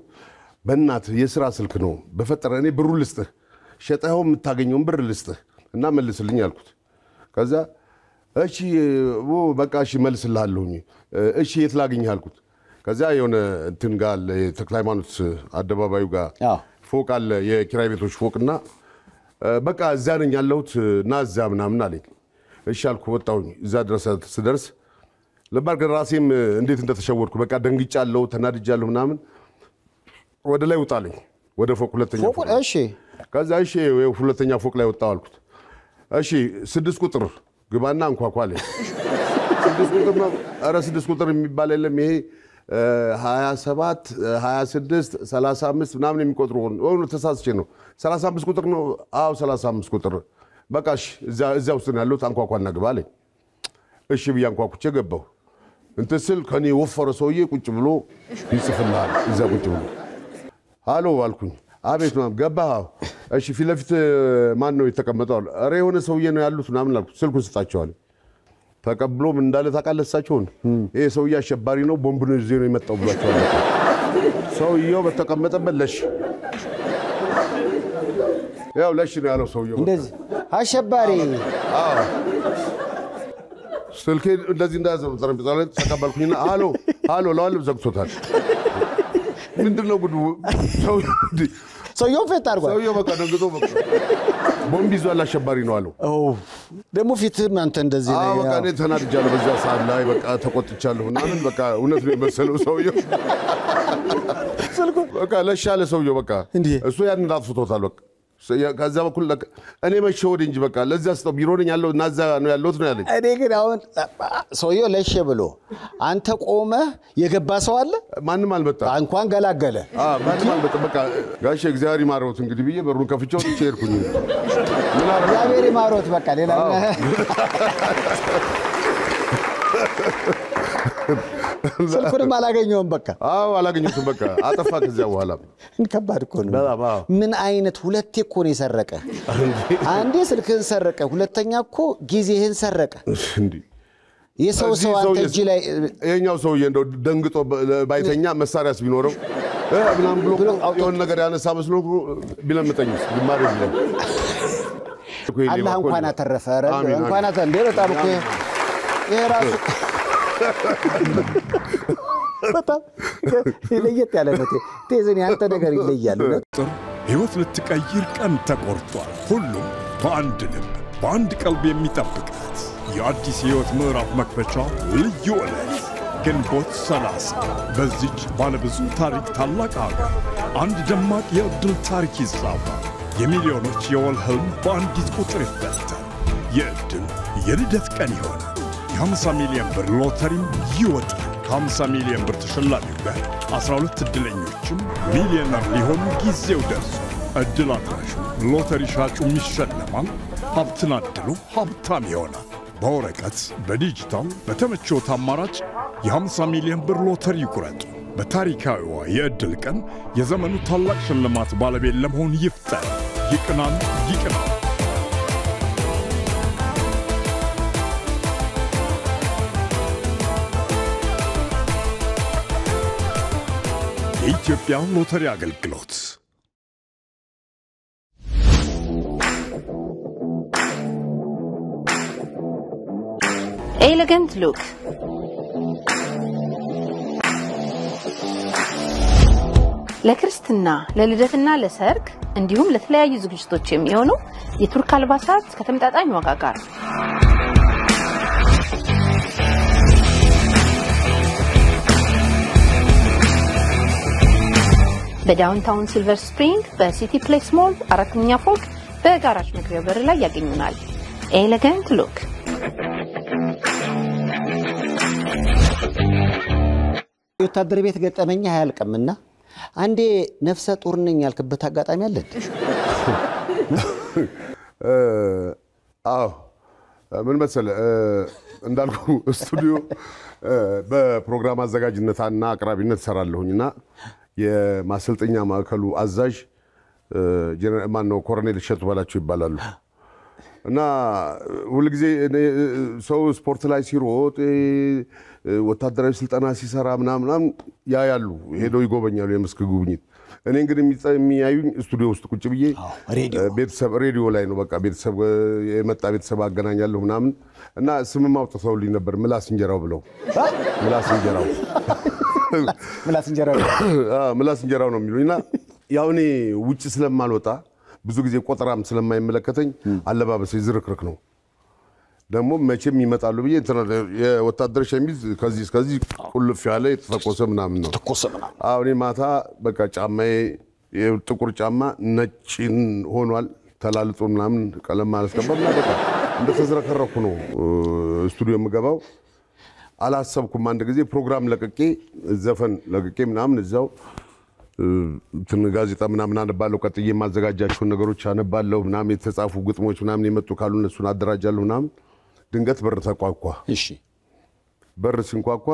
S2: በእናት የሥራ ስልክ ነው በፈጠረ እኔ ብሩ ልስጥህ ሸጠኸው የምታገኘውን ብር ልስጥህ እና መልስልኝ አልኩት ከዛ እሺ በቃ እሺ መልስልሃለሁኝ እሺ የት ላግኝህ አልኩት ከዛ የሆነ እንትን ጋር ተክለ ሃይማኖት አደባባዩ ጋር ፎቅ አለ የኪራይ ቤቶች ፎቅና በቃ እዛ ነኝ ያለሁት እና እዛ ምናምን አለኝ እሺ አልኩ ወጣሁኝ እዛ ድረስ ስደርስ ለባርገር ራሴም እንዴት እንደተሸወርኩ በቃ ደንግጫለሁ ተናድጃለሁ ምናምን ወደ ላይ ወጣለኝ ወደ ፎቅ ሁለተኛ ፎቅ
S1: እሺ
S2: ከዛ እሺ ሁለተኛ ፎቅ ላይ ወጣሁ አልኩት እሺ 6 ቁጥር ግባና አንኳኳለኝ 6 ቁጥር ነው አረ 6 ቁጥር የሚባል የለም ይሄ 27 26 35 ምናምን የሚቆጥሩ ሆኖ ተሳስቼ ነው 35 ቁጥር ነው አው 35 ቁጥር በቃሽ እዛ ውስጥ ነው ያለው አንኳኳና ግባ አለኝ እሺ ብያንኳኩቼ ገባሁ እንትን ስል ከኔ ወፈረ ሰውዬ ቁጭ ብሎ ይጽፍልሃል እዛ ቁጭ ብሎ ሃሎ አልኩኝ አቤት ነው ገባህ እሺ ፊት ለፊት ማን ነው የተቀመጠው አረ የሆነ ሰውዬ ነው ያሉት ምናምን አልኩት ስልኩን ስጣቸዋል ተቀብሎ ምን እንዳለ ታቃለሳቸውን ይሄ ሰውዬ አሸባሪ ነው ቦምብ ነው ይዞ ነው የመጣው ብሏቸው ሰውዬው በተቀመጠበት ለሽ ያው ለሽ ነው ያለው ሰውዬው
S1: እንደዚህ አሸባሪ
S2: ስልኬ እንደዚህ እንዳዘው ጠረጴዛ ላይ ተቀበልኩኝና ሃሎ ለዋል ዘግቶታል ምንድነው ጉዱ
S1: ሰውዬው ፈት አድርጓል
S2: ሰውዬው በቃ ደንግጦ በቃ ቦምብ ይዟል አሸባሪ ነው አለው
S1: ደሞ ፊትም አንተ እንደዚህ ነው
S2: በቃ እኔ ተናድጃለሁ በዛ ሰዓት ላይ በቃ ተቆጥቻለሁ ምናምን በቃ እውነት ነው የመሰለው ሰውዬው በቃ ለሻለ ሰውዬው በቃ እሱ ያን እንዳጥፍቶታል በቃ ከዛ በኩል እኔ መሸወድ እንጂ በቃ ለዛ ስጠው ቢሮ ነኝ ያለው ናዛ ነው ያለው ነው ያለኝ
S1: እኔ ግን አሁን ሰውዬው ለሽ ብሎ አንተ ቆመ የገባ ሰው አለ
S2: ማንም አልመጣ
S1: እንኳን ገላገለ
S2: ማንም አልመጣ በቃ ጋሼ እግዚአብሔር ይማረውት እንግዲህ ብዬ በሩን ከፍቼው ሄድኩኝ ምን አረ
S1: እግዚአብሔር ይማረውት በቃ ሌላ ስልኩንም አላገኘውም በቃ
S2: አላገኘሁትም በቃ አጠፋ ከዛ በኋላ
S1: ከባድ እኮ ነው ምን አይነት ሁለቴ እኮ ነው የሰረቀ አንዴ ስልክህን ሰረቀ ሁለተኛ እኮ ጊዜህን ሰረቀ
S2: እንዴ
S1: የሰው አንተ እጅ ላይ
S2: የኛው ሰውዬ እንደው ደንግጦ ባይተኛ መሳሪያስ ቢኖረው ምናምን ብሎ የሆነ ነገር ያነሳ መስሎ ቢለምጠኝስ ግማሬ ቢለም
S1: አላህ እንኳን አተረፈ እንኳን እንደ በጣም እኮ ይሄ ራሱ በጣም ለየት ያለ ነው ተዘን ያንተ ነገር ይለያል
S3: ህይወት ልትቀይር ቀን ተቆርጧል ሁሉም በአንድ ልብ በአንድ ቀልብ የሚጠብቃት የአዲስ ህይወት ምዕራፍ መክፈቻ ልዩ ዕለት ግንቦት 30 በዚች ባለብዙ ታሪክ ታላቅ ሀገር አንድ ደማቅ የዕድል ታሪክ ይጻፋል የሚሊዮኖች የወል ህልም በአንዲት ቁጥር ይፈታል። የዕድል የልደት ቀን ይሆናል። የ50 ሚሊዮን ብር ሎተሪም ይወጣል። ከ50 ሚሊዮን ብር ተሸላሚው ጋር 12 ዕድለኞችም ሚሊዮነር ሊሆኑ ጊዜው ደርሷል። ዕድል አድራሹ ሎተሪ ሻጩም ይሸለማል። ሀብትን አድሎ ሀብታም ይሆናል። በወረቀት በዲጂታል በተመቾት አማራጭ የ50 ሚሊዮን ብር ሎተሪ ይቁረጡ። በታሪካዊዋ የዕድል ቀን የዘመኑ ታላቅ ሽልማት ባለቤት ለመሆን ይፍጠር። ይቅናል ይቅናል። የኢትዮጵያ ሎተሪ አገልግሎት
S4: Elegant look. ለክርስትና ለልደትና ለሰርግ እንዲሁም ለተለያዩ ዝግጅቶች የሚሆኑ የቱርክ አልባሳት ከተመጣጣኝ ዋጋ ጋር በዳውንታውን ሲልቨር ስፕሪንግ በሲቲ ፕሌስ ሞል አራተኛ ፎቅ በጋራጅ መግቢያ በር ላይ ያገኙናል። ኤሌጋንት ሉክ
S1: ወታደር ቤት ገጠመኛ ያልቀምና አንዴ ነፍሰ ጡር ነኝ ያልከበት አጋጣሚ አለ?
S2: አዎ ምን መሰለ እንዳልኩ ስቱዲዮ በፕሮግራም አዘጋጅነትና አቅራቢነት ሰራለሁኝና የማሰልጠኛ ማዕከሉ አዛዥ ጀነራል ማነው ኮሎኔል እሸቱ ባላቸው ይባላሉ። እና ሁሉ ጊዜ ሰው ስፖርት ላይ ሲሮጥ ወታደራዊ ስልጠና ሲሰራ ምናምን ያያሉ ሄደው ይጎበኛሉ የመስክ ጉብኝት። እኔ እንግዲህ የሚያዩኝ ስቱዲዮ ውስጥ ቁጭ ብዬ ቤተሰብ ሬዲዮ ላይ ነው በቃ ቤተሰብ የመጣ ቤተሰብ አገናኛለሁ ምናምን እና ስምም አውጥተውልኝ ነበር ምላስ እንጀራው ብለው ምላስ እንጀራው ነው የሚሉኝና ያው እኔ ውጭ ስለማልወጣ ብዙ ጊዜ ቆጠራም ስለማይመለከተኝ አለባበሴ ዝርክርክ ነው። ደግሞ መቼም ይመጣሉ ብዬ የወታደር ሸሚዝ ከዚህ ቁልፍ ያለ የተተኮሰ ምናምን ነው። አዎ እኔ ማታ በቃ ጫማዬ ጥቁር ጫማ ነጭን ሆኗል ተላልጦ ምናምን ቀለም አላስቀባም እና በቃ እንደተዝረከረኩ ነው ስቱዲዮ የምገባው። አላሰብኩም አንድ ጊዜ ፕሮግራም ለቅቄ ዘፈን ለቅቄ ምናምን እዛው ጋዜጣ ምናምን አነባለሁ። ቀጥዬ የማዘጋጃቸው ነገሮች አነባለሁ ምናምን የተጻፉ ግጥሞች ምናምን የመጡ ካሉ እነሱን አደራጃለሁ ምናምን። ድንገት በር ተቋቋ። እሺ በር ሲንቋቋ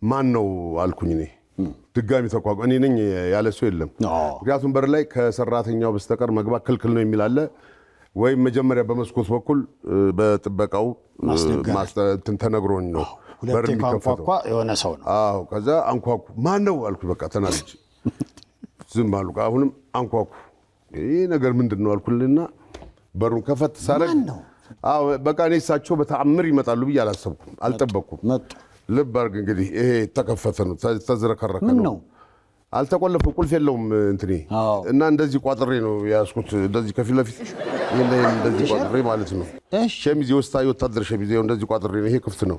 S2: ማን ነው አልኩኝ። እኔ ድጋሚ ተቋቋ። እኔ ነኝ ያለ ሰው የለም። ምክንያቱም በር ላይ ከሰራተኛው በስተቀር መግባት ክልክል ነው የሚል አለ። ወይም መጀመሪያ በመስኮት በኩል በጥበቃው ማስተንተን ተነግሮኝ ነው በር የሚከፈተው የሆነ ሰው ነው። አዎ ከዛ አንኳኩ። ማን ነው አልኩኝ። በቃ ተናልጅ ዝም አሉ። አሁንም አንኳኩ። ይሄ ነገር ምንድነው አልኩልና በሩን ከፈት ሳረግ አዎ በቃ እኔ እሳቸው በተአምር ይመጣሉ ብዬ አላሰብኩም አልጠበቅኩም። መጡ። ልብ አድርግ እንግዲህ ይሄ ተከፈተ ነው ተዝረከረከ ነው። አልተቆለፈም ቁልፍ የለውም እንትኔ እና እንደዚህ ቋጥሬ ነው ያስኩት እንደዚህ ከፊት ለፊት እንደዚህ ቋጥሬ ማለት ነው። ሸሚዝ ወታደር ሸሚዝ እንደዚህ ቋጥሬ ነው። ይሄ ክፍት ነው።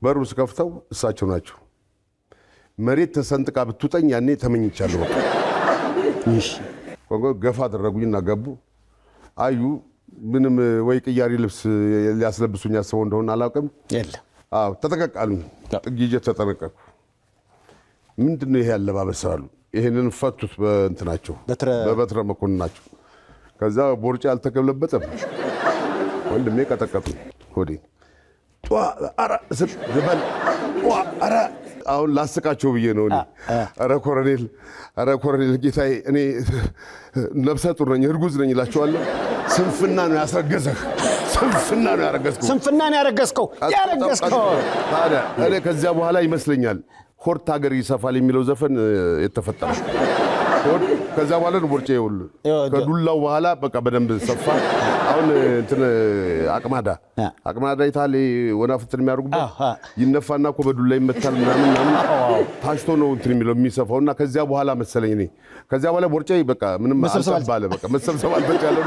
S2: በሩ ስከፍተው እሳቸው ናቸው። መሬት ተሰንጥቃ ብትውጠኝ ያኔ ተመኝቻለሁ። በቃ እሺ ገፋ አደረጉኝና ገቡ። አዩ ምንም ወይ ቅያሪ ልብስ ሊያስለብሱኝ አስበው እንደሆነ አላውቅም። የለም አዎ ተጠቀቃሉኝ። ጥጊጄ ተጠነቀቁ። ምንድነው ይሄ አለባበስ አሉ። ይሄንን ፈቱት በእንትናቸው በበትረ መኮንን ናቸው። ከዛ ቦርጫ አልተከለበጠም። ወንድሜ ቀጠቀጡ ሆዴ አራ ዘበል አራ አሁን ላስቃቸው ብዬ ነው እኔ። አረ ኮሎኔል ጌታዬ እኔ ነፍሰ ጡር ነኝ እርጉዝ ነኝ እላቸዋለሁ። ስንፍና ነው ያስረገዘህ። ስንፍና ነው ያረገዝከው። ስንፍና ነው ያረገዝከው። ታዲያ እኔ ከዚያ በኋላ ይመስለኛል ሆርት ሀገር ይሰፋል የሚለው ዘፈን የተፈጠረው። ከዛ በኋላ ነው ቦርጬ ይውል ከዱላው በኋላ በቃ በደንብ ሰፋ። አሁን እንትን አቅማዳ ይታል ወናፍትን የሚያርጉበት ይነፋና እኮ በዱላ ይመታል ምናምን ታሽቶ ነው እንትን የሚለው የሚሰፋውና ከዚያ በኋላ መሰለኝ እኔ ከዚያ በኋላ ቦርጬ በቃ ምንም አልተባለ በቃ መሰብሰብ አልበቻለሁ።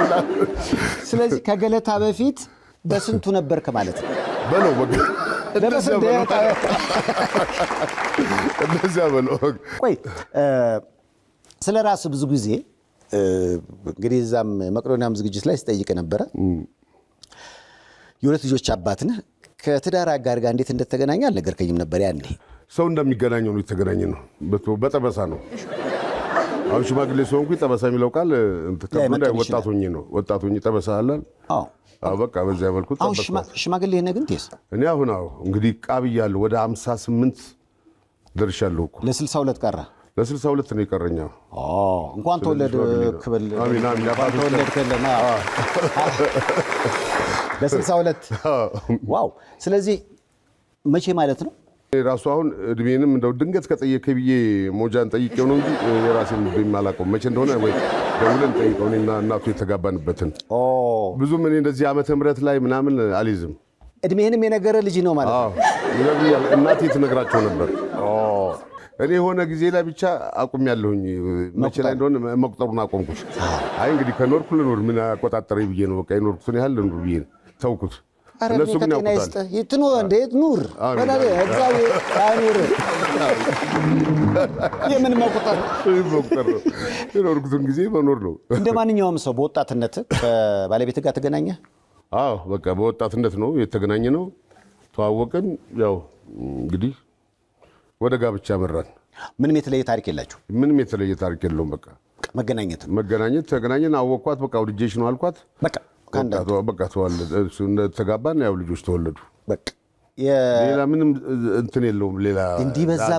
S1: ስለዚህ ከገለታ በፊት በስንቱ ነበር ከማለት ነው
S2: በለው በቃ እንደዚያ በለው።
S1: ቆይ ስለ ራስ ብዙ ጊዜ እንግዲህ እዛም መቅዶኒያም ዝግጅት ላይ ስጠይቅ ነበረ የሁለት ልጆች አባት ነህ ከትዳር አጋር ጋር እንዴት እንደተገናኘ አልነገርከኝም ነበር ያኔ
S2: ሰው እንደሚገናኘው ነው የተገናኘ ነው በጠበሳ ነው አሁን ሽማግሌ ሰውንኩ ጠበሳ የሚለው ቃል ወጣት ሆኜ ጠበሳ አላል አዎ በቃ በዚያ መልኩ ጠበሳ
S1: ሽማግሌ ነህ ግን ቴስ
S2: እኔ አሁን እንግዲህ ቃብያለሁ ወደ 58 ደርሻለሁ እኮ
S1: ለ62 ቀረ
S2: ለ62 ነው የቀረኛው
S1: እንኳን ተወለድ ክብል
S2: አሜን አሜን
S1: ተወለድ ከለና ለ62 ዋው ስለዚህ መቼ ማለት ነው
S2: ራሱ አሁን እድሜንም እንደው ድንገት ከጠየቀኝ ብዬ ሞጃን ጠይቄው ነው እንጂ የራሴን በማላቀው መቼ እንደሆነ ወይ ደውለን ጠይቀው እኔና እናቱ የተጋባንበትን ብዙም እኔ እንደዚህ ዓመተ ምህረት ላይ ምናምን አልይዝም
S1: እድሜንም የነገረ ልጅ ነው ማለት
S2: ነው እናቴ ትነግራቸው ነበር እኔ ሆነ ጊዜ ላይ ብቻ አቁም ያለሁኝ መቼ ላይ እንደሆነ መቁጠሩን አቆምኩት አይ እንግዲህ ከኖርኩ ልኖር ምን አቆጣጠረኝ ብዬ ነው በቃ የኖርኩትን ያህል ልኖር ብዬ ተውኩት
S1: እነሱ ምን ያውቁታል ይትኖ እንዴት ኑር ወላሂ እግዚአብሔር አይኑር የምን መቁጠር
S2: የኖርኩትን ጊዜ መኖር ነው
S1: እንደ ማንኛውም ሰው በወጣትነት ከባለቤት ጋር ተገናኘ
S2: በቃ በወጣትነት ነው የተገናኘ ነው ተዋወቅን ያው እንግዲህ ወደ ጋብቻ መራን
S1: ምንም የተለየ ታሪክ የላችሁ
S2: ምንም የተለየ ታሪክ የለውም በቃ መገናኘት ተገናኘን አወቅኳት በቃ ልጄሽ ነው አልኳት በቃ ተወለደ ተጋባን ያው ልጆች ተወለዱ
S1: በቃ
S2: ሌላ ምንም እንትን የለውም ሌላ
S1: እንዲህ በዛ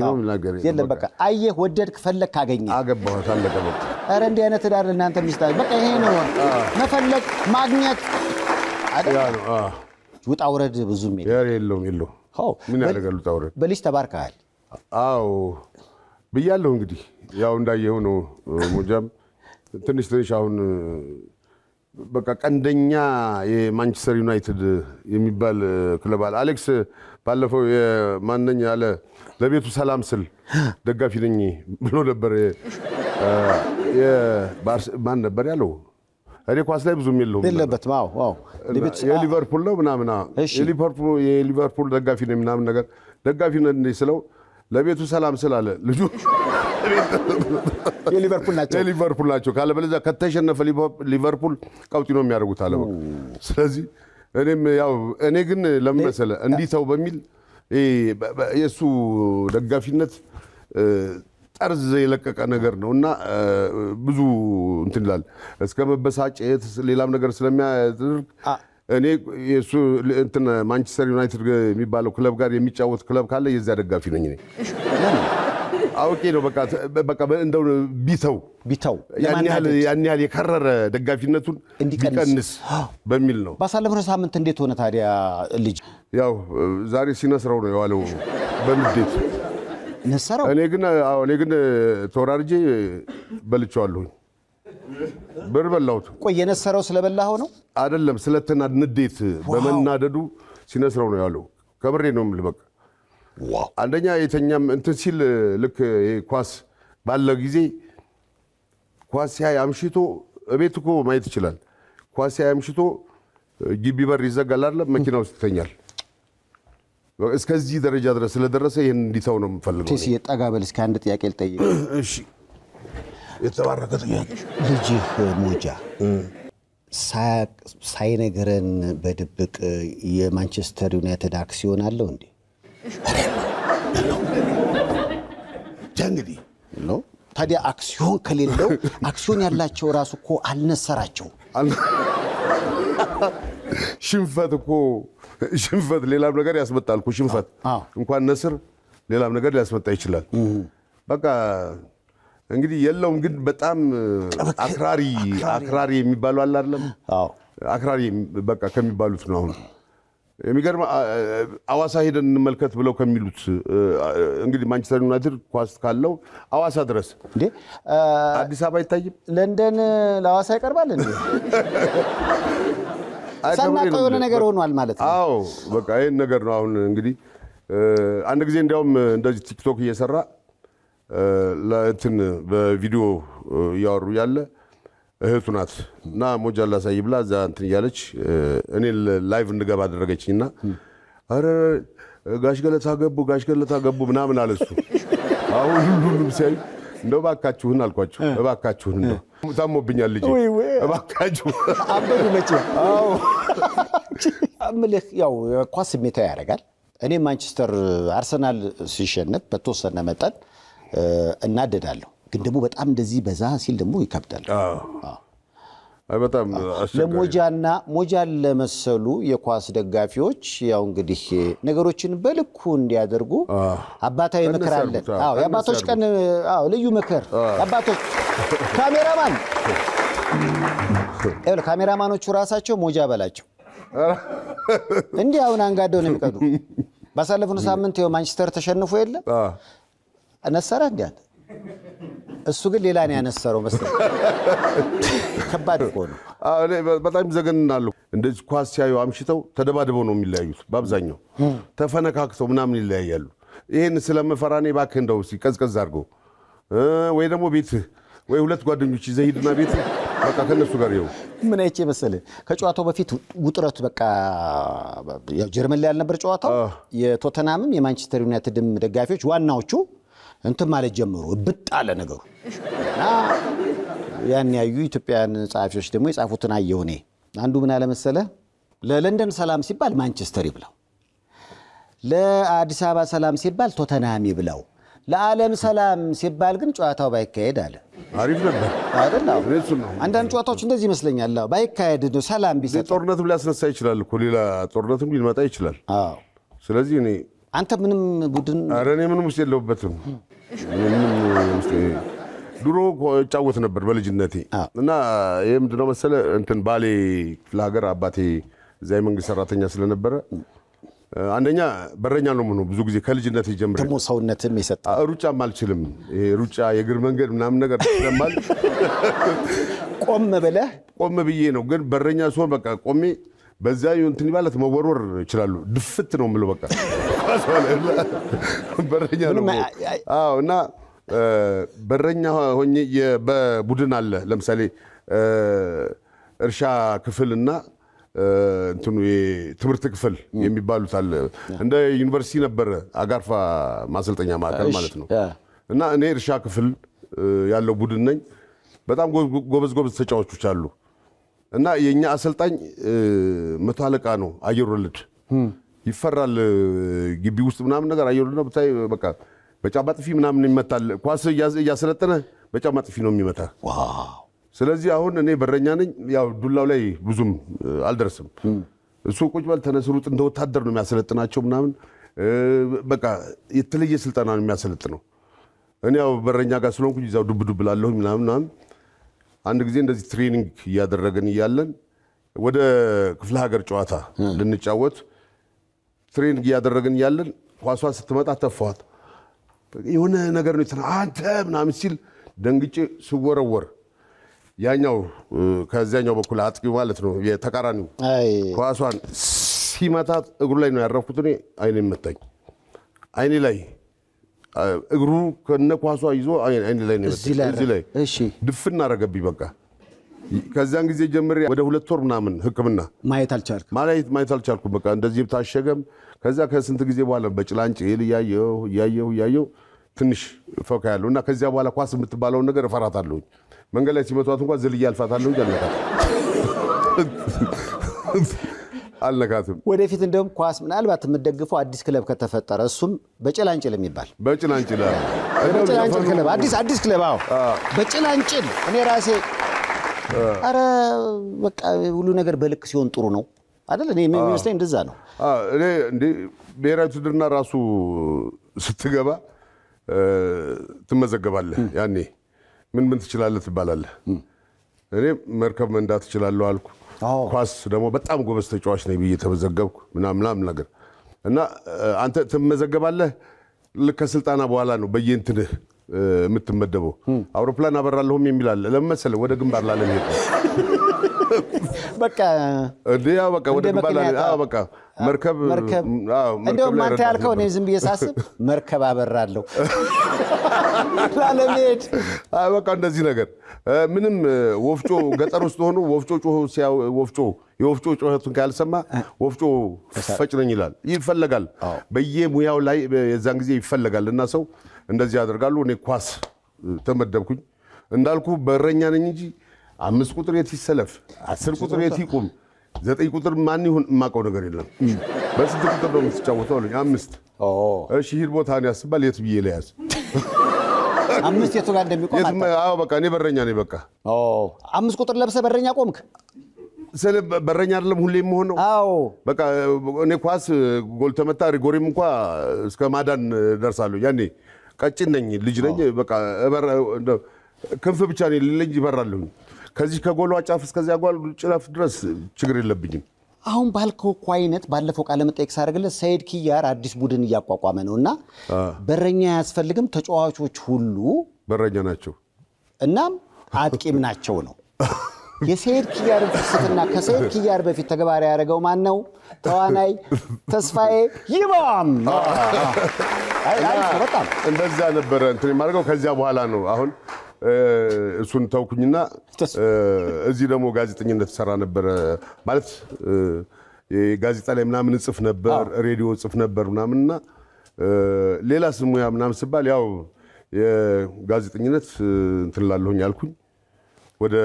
S2: ነው ነገር
S1: የለም በቃ አየህ ወደድክ ፈለክ ካገኘ
S2: አገባሁት አለቀ በቃ
S1: ኧረ እንዲህ አይነት ዳር እናንተ ሚስታ በቃ ይሄ ነው መፈለክ ማግኘት
S2: ያ ነው
S1: ውጣ ውረድ ብዙም
S2: የለውም ምን ያደርጋል ውጣ ውረድ
S1: በልጅ ተባርከሃል
S2: ብያለሁ እንግዲህ ያው እንዳየው ነው ሞጃም ትንሽ አሁን በቃ ቀንደኛ የማንቸስተር ዩናይትድ የሚባል ክለብ አለ አሌክስ ባለፈው የማንነኝ ያለ ለቤቱ ሰላም ስል ደጋፊ ነኝ ብሎ ነበር ማን ነበር ያለው እኔ ኳስ ላይ ብዙም
S1: የለበትም ዋው
S2: የሊቨርፑል ነው ምናምን የሊቨርፑል ደጋፊ ነኝ ምናምን ነገር ደጋፊ ነኝ ስለው ለቤቱ ሰላም ስል አለ ልጁ የሊቨርፑል ናቸው ካለ በለዛ ከተሸነፈ ሊቨርፑል ቀውጢ ነው የሚያደርጉት አለ ስለዚህ እኔ ግን ለምመሰለ እንዲተው በሚል የሱ ደጋፊነት ጠርዝ የለቀቀ ነገር ነውና ብዙ እንትን ይላል እስከ መበሳጨት ሌላም ነገር ስለሚያደርግ እኔ የሱ እንትን ማንቸስተር ዩናይትድ የሚባለው ክለብ ጋር የሚጫወት ክለብ ካለ የዛ ደጋፊ ነኝ አውቄ ነው በቃ እንደው ቢተው ያን ያህል የከረረ ደጋፊነቱን ቢቀንስ በሚል ነው
S1: ባሳለፈው ሳምንት እንዴት ሆነ ታዲያ ልጅ
S2: ያው ዛሬ ሲነስረው ነው የዋለው በንዴት
S1: ነሰረው
S2: እኔ ግን ተወራርጄ በልቼዋለሁ ብር በላሁት
S1: ቆይ የነሰረው ስለበላው ነው
S2: አይደለም ስለተናድ ንዴት በመናደዱ ሲነስረው ነው ያለው ከብሬ ነው የምልበቅ አንደኛ የተኛም እንትን ሲል ልክ ኳስ ባለ ጊዜ ኳስ ሲያይ አምሽቶ እቤት እኮ ማየት ይችላል ኳስ ሲያይ አምሽቶ ግቢ በር ይዘጋል አይደል መኪና ውስጥ ይተኛል እስከዚህ ደረጃ ድረስ ስለደረሰ ይሄን እንዲታው ነው የምፈልገው
S1: ቴሲ የጠጋበል እስከ አንድ ጥያቄ ልጠይቅ
S2: እሺ የተባረከ ጥያቄ
S1: ልጅህ ሞጃ ሳይነገረን በድብቅ የማንቸስተር ዩናይትድ አክሲዮን አለው እንዴ
S2: ጀንግዲ
S1: ነው ታዲያ አክሲዮን ከሌለው አክሲዮን ያላቸው ራሱ እኮ አልነሰራቸው
S2: ሽንፈት ሌላም ነገር ያስመጣል እኮ ሽንፈት እንኳን ነስር ሌላም ነገር ሊያስመጣ ይችላል በቃ እንግዲህ የለውም ግን በጣም አክራሪ የሚባለው አለ አይደለም አክራሪ በቃ ከሚባሉት ነው አሁን የሚገርም አዋሳ ሄደን እንመልከት ብለው ከሚሉት እንግዲህ ማንቸስተር ዩናይትድ ኳስ ካለው አዋሳ ድረስ
S1: እንዴ
S2: አዲስ አበባ ይታይም
S1: ለንደን ለአዋሳ ይቀርባል እንዴ ሳናቀው የሆነ ነገር ሆኗል ማለት ነው
S2: አዎ በቃ ይሄን ነገር ነው አሁን እንግዲህ አንድ ጊዜ እንዲያውም እንደዚህ ቲክቶክ እየሰራ ለእንትን በቪዲዮ ያወሩ ያለ እህቱ ናት እና ሞጃላ ሳይብላ እዛ እንትን እያለች እኔ ላይቭ እንድገባ አደረገችኝና አረ ጋሽ ገለታ ገቡ ምናምን አለሱ አሁን ሁሉም ሲያይ እንደው ባካችሁን አልኳቸው ባካችሁን እንደው ታሞብኛል ልጅ ባካችሁ
S1: አበዱ መቼ አዎ አምልህ ያው ኳስ ስሜታዊ ያደርጋል እኔ ማንቸስተር አርሰናል ሲሸነፍ በተወሰነ መጠን እናደዳለሁ ግን ደግሞ በጣም እንደዚህ በዛ ሲል ደግሞ ይከብዳል
S2: አይ በጣም
S1: ለሞጃና ሞጃል ለመሰሉ የኳስ ደጋፊዎች ያው እንግዲህ ነገሮችን በልኩ እንዲያደርጉ አባታዊ ምክር አለ አዎ የአባቶች ቀን አዎ ልዩ ምክር አባቶች ካሜራማን ካሜራማኖቹ ራሳቸው ሞጃ በላቸው እንዴ አሁን አንጋደው ነው የሚቀዱ ባሳለፈው ሳምንት ያው ማንቸስተር ተሸንፎ የለ አነሰራ እንዴ እሱ ግን ሌላ ነው ያነሰረው መስጠት ከባድ እኮ ነው
S2: እኔ በጣም ዘገንናሉ እንደዚህ ኳስ ሲያዩ አምሽተው ተደባድበው ነው የሚለያዩት በአብዛኛው ተፈነካክተው ምናምን ይለያያሉ ይሄን ስለመፈራኔ ባክህ እንደው ሲቀዝቀዝ አድርገው ወይ ደግሞ ቤት ወይ ሁለት ጓደኞች ይዘሂድና ቤት በቃ ከነሱ ጋር ይው
S1: ምን አይቼ መሰለ ከጨዋታው በፊት ውጥረት በቃ ያው ጀርመን ላይ ያልነበር ጨዋታው የቶተናምም የማንቸስተር ዩናይትድም ደጋፊዎች ዋናዎቹ እንት ማለት ጀመሩ ብጣለ ነገሩ ያን ያዩ ኢትዮጵያን ጻፊዎች ደግሞ የጻፉትን አየውኔ አንዱ ምን አለ መሰለ ለለንደን ሰላም ሲባል ማንቸስተር ይብላው ለአዲስ አበባ ሰላም ሲባል ቶተናም ይብላው ለዓለም ሰላም ሲባል ግን ጨዋታው ባይካሄድ አለ
S2: አሪፍ ነበር
S1: አይደለም አንዳንድ ጨዋታዎች እንደዚህ ይመስለኛል ባይካሄድ ነው ሰላም ቢሰጥ
S2: ጦርነትም ሊያስነሳ ይችላል እኮ ሌላ ጦርነትም ሊመጣ ይችላል
S1: አዎ
S2: ስለዚህ እኔ
S1: አንተ ምንም ቡድን
S2: አረኔ ምንም ውስጥ የለውበትም ድሮ ጫወት ነበር በልጅነቴ እና ይሄ ምንድነው መሰለ እንትን ባሌ ለሀገር አባቴ እዚያ መንግስት ሰራተኛ ስለነበረ አንደኛ በረኛ ነው ምኑ ብዙ ጊዜ ከልጅነቴ ጀምሮ
S1: ደሞ ሰውነትም ይሰጣ
S2: ሩጫም አልችልም ይሄ ሩጫ የእግር መንገድ ምናምን ነገር ስለማል ቆም ብዬ ነው ግን በረኛ ሶን በቃ ቆሜ በዛ እንትን ይባለት መወርወር ይችላል ድፍት ነው ምለው በቃ በረኛ ነው አዎ እና በረኛ ሆኜ በቡድን አለ ለምሳሌ እርሻ ክፍልና እንትኑ የትምህርት ክፍል የሚባሉት አለ እንደ ዩኒቨርሲቲ ነበር አጋርፋ ማሰልጠኛ ማዕከል ማለት ነው እና እኔ እርሻ ክፍል ያለው ቡድን ነኝ በጣም ጎበዝ ተጫዋቾች አሉ እና የኛ አሰልጣኝ መቶ አለቃ ነው አየር ወለድ ይፈራል ግቢ ውስጥ ምናምን ነገር አየር ወለድ ነው ብታይ በቃ በጫማ ጥፊ ምናምን ይመታል ኳስ እያሰለጠነ በጫማ ጥፊ ነው የሚመታ
S1: ዋው
S2: ስለዚህ አሁን እኔ በረኛ ነኝ ያው ዱላው ላይ ብዙም አልደረስም እሱ ቁጭ በል ተነስሩት እንደ ወታደር ነው የሚያሰለጥናቸው ምናምን በቃ የተለየ ስልጠና ነው የሚያሰለጥነው እኔ ያው በረኛ ጋር ስለሆንኩኝ እዛው ዱብ ላለሁ ምናምን አንድ ጊዜ እንደዚህ ትሬኒንግ ያደረገን ይያለን ወደ ክፍለ ሀገር ጨዋታ ልንጫወት ትሬኒንግ ያደረገን ይያለን ኳሷ ስትመጣ ተፋዋት የሆነ ነገር ነው አንተ ምናምን ሲል ደንግጬ ስወረወር ያኛው ከዛኛው በኩል አጥቂው ማለት ነው የተቃራኒው ኳሷን ሲመታት እግሩ ላይ ነው ያረፍኩት እኔ አይኔ መታኝ አይኔ ላይ እግሩ ከነ ኳሷ ይዞ አይኔ ላይ ነው እዚህ ላይ
S1: እሺ
S2: ድፍና አረገብኝ በቃ ከዛን ጊዜ ጀምሬ ወደ 2 ወር ምናምን ህክምና
S1: ማየት አልቻልኩም
S2: በቃ እንደዚህ ታሸገም ከዛ ከስንት ጊዜ በኋላ በጭላንጭ ያየው ትንሽ ፈካ ያለውና ከዚያ በኋላ ኳስ የምትባለው ነገር እፈራታለሁ መንገድ ላይ ሲመቷት እንኳን ዝልያ አልፋታለሁ አልነካትም
S1: ወደፊት እንደውም ኳስ ምናልባት የምትደግፈው አዲስ ክለብ ከተፈጠረ እሱም በጭላንጭል የሚባል
S2: በጭላንጭል
S1: ክለብ አዲስ ክለብ አዎ በጭላንጭል እኔ ራሴ አረ በቃ ሁሉ ነገር በልክ ሲሆን ጥሩ ነው አይደል እኔ የሚመስለኝ እንደዛ ነው
S2: እኔ እንዴ ብሔራዊ ውድድርና ራሱ ስትገባ ትመዘገባለህ ያኔ ምን ትችላለህ ትባላለህ እኔ መርከብ መንዳት እችላለሁ አልኩ ኳስ ደግሞ በጣም ጎበዝ ተጫዋች ነኝ ብዬ ተመዘገብኩ ምናምን ነገር እና አንተ ትመዘገባለህ ለከስልጣና በኋላ ነው በየእንትንህ የምትመደበው አውሮፕላን አበራለሁም የሚላል ለምሳሌ ወደ ግንባር ላለም ይሄድ
S1: በቃ
S2: እንዴያ በቃ ወደ ግንባር በቃ መርከብ
S1: እንደው ማንተ ያልከው እኔ ዝም ብዬ ሳስብ መርከብ አበራለሁ ላለሜድ
S2: በቃ እንደዚህ ነገር ምንም ወፍጮ ገጠር ውስጥ ሆኖ ወፍጮ የወፍጮ ጮህቱን ካልሰማ ወፍጮ ፈጭነኝ ይላል ይፈልጋል በየሙያው ላይ የዛን ጊዜ ይፈልጋልና ሰው እንደዚህ ያደርጋሉ እኔ ኳስ ተመደብኩኝ እንዳልኩ በረኛ ነኝ እንጂ 5 ቁጥር የት ይሰለፍ 10 ቁጥር የት ይቆም 9 ቁጥር ማን ይሁን ማቀው ነገር የለም በስንት ቁጥር ነው የምትጫወተው አለኝ 5 እሺ ሂድ ቦታን ያስባል የት ብዬ ለያዝ
S1: 5 የቱ ጋር እንደሚቆም
S2: አዎ በቃ እኔ በረኛ ነኝ በቃ
S1: 5 ቁጥር ለብሰ በረኛ ቆምክ
S2: ስለ በረኛ አይደለም ሁሌም ሆኖ
S1: አዎ
S2: በቃ እኔ ኳስ ጎል ተመታ ሪጎሪም እንኳን እስከ ማዳን ደርሳለሁ ያኔ ቀጭን ነኝ ልጅ ነኝ በቃ ክንፍ ብቻ ነኝ ልጅ ይበራለሁ ከዚህ ከጎሏ ጫፍ እስከዚያ ጓል ጭራፍ ድረስ ችግር የለብኝም
S1: አሁን ባልከው አይነት ባለፈው ቃለ መጠይቅ ሳደርግልህ ሰይድ ኪያር አዲስ ቡድን እያቋቋመ ነውና በረኛ ያስፈልግም ተጫዋቾች ሁሉ
S2: በረኛ ናቸው
S1: እናም አጥቂም ናቸው ነው የሰይድ ኪያር ፍልስፍና ከሰይድ ኪያር በፊት ተግባራዊ ያደረገው ማን ነው ተዋናይ ተስፋዬ ይማም አይ በጣም
S2: እንደዛ ነበር እንትን ማድረገው ከዚያ በኋላ ነው አሁን እሱን ተውኩኝና እዚህ ደግሞ ጋዜጠኝነት ሰራ ነበር ማለት የጋዜጣ ላይ ምናምን ጽፍ ነበር ሬዲዮ ጽፍ ነበር ምናምንና ሌላ ስሙያ ምናምን ሲባል ያው የጋዜጠኝነት እንትን ላለሁኝ አልኩኝ ወደ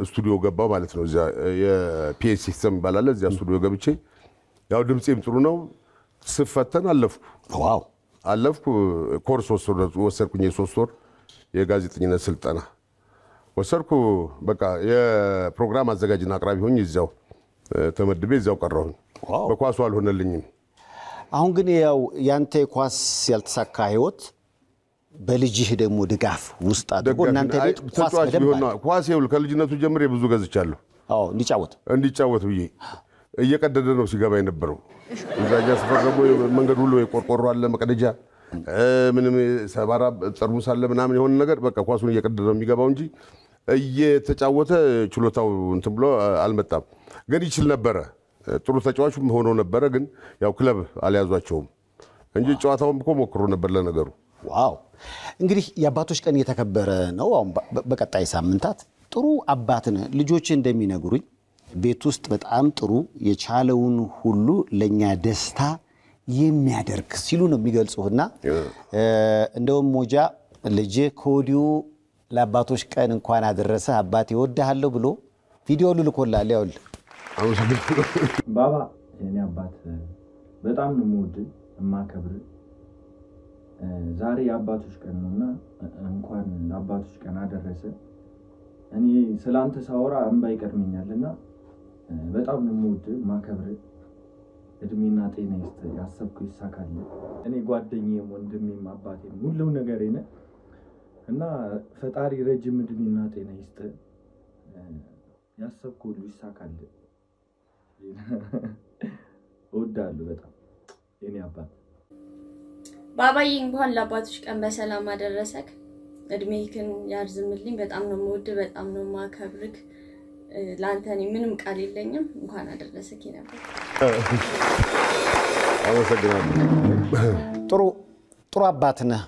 S2: ስቱዲዮ ገባው ማለት ነው እዚያ የፒኤስ ሲስተም ይባላል እዚያ ስቱዲዮ ገብቼ ያው ድምጼም ጥሩ ነው ስፈተን አለፍኩ ኮርስ ወሰድኩኝ የ3 ወር የጋዜጠኝነት ስልጠና ወሰድኩ በቃ የፕሮግራም አዘጋጅና አቅራቢ ሆኜ እዚያው ተመድቤ እዚያው ቀረሁኝ በኳሱ አልሆነልኝም
S1: አሁን ግን ያው ያንተ ኳስ ያልተሳካ ህይወት በልጅህ ደግሞ ድጋፍ ውስጥ አድርጎ እናንተ ቤት ኳስ በደንብ
S2: ኳስ ይኸውልህ ከልጅነቱ ጀምሬ ብዙ ገዝቻለሁ እንዲጫወት ብዬ እየቀደደ ነው ሲገባ የነበረው እዛኛ ሰፈር ደግሞ መንገድ ሁሉ የቆርቆሮ አለ መቀደጃ ምንም ሰባራ ጠርሙስ አለ ምናምን የሆነ ነገር በቃ ኳሱን እየቀደደ ነው የሚገባው እንጂ እየተጫወተ ችሎታው እንትን ብሎ አልመጣም ግን ይችል ነበር ጥሩ ተጫዋቹም ሆኖ ነበር ግን ያው ክለብ አልያዟቸውም እንጂ ጨዋታውም እኮ ሞክሮ ነበር ለነገሩ
S1: ዋው እንግዲህ የአባቶች ቀን እየተከበረ ነው አሁን በቀጣይ ሳምንታት ጥሩ አባት ነህ ልጆች እንደሚነግሩኝ ቤት ውስጥ በጣም ጥሩ የቻለውን ሁሉ ለኛ ደስታ የሚያደርግ ሲሉ ነው የሚገልጹና እንደውም ሞጃ ልጅ ኮዲው ለአባቶች ቀን እንኳን አደረሰ አባቴ ወደሃለሁ ብሎ ቪዲዮ ልልኮላል ያውል
S5: ባባ የኔ አባት በጣም ነው የምወድ የማከብር ዛሬ የአባቶች ቀን ነውና እንኳን ለአባቶች ቀን አደረሰ እኔ ስላንተ ሳወራ እንባ ይቀድመኛልና በጣም ነው የምወድ ማከብር እድሜና ጤና ይስጥ ያሰብኩ ይሳካል እኔ ጓደኛዬም ወንድሜም አባቴም ሁሉ ነገር ነኝ እና ፈጣሪ ረጅም እድሜና ጤና ይስጥ ያሰብኩ ሁሉ ይሳካል እወዳለሁ በጣም የኔ አባት
S6: ባባዬ እንኳን ለአባቶች ቀን በሰላም አደረሰክ እድሜህን ያርዝምልኝ በጣም ነው የምወድ በጣም ነው ማከብርክ ላንተ እኔ ምንም ቃል የለኝም እንኳን አደረሰክ ነበር
S2: አመሰግናለሁ
S1: ጥሩ አባት ነህ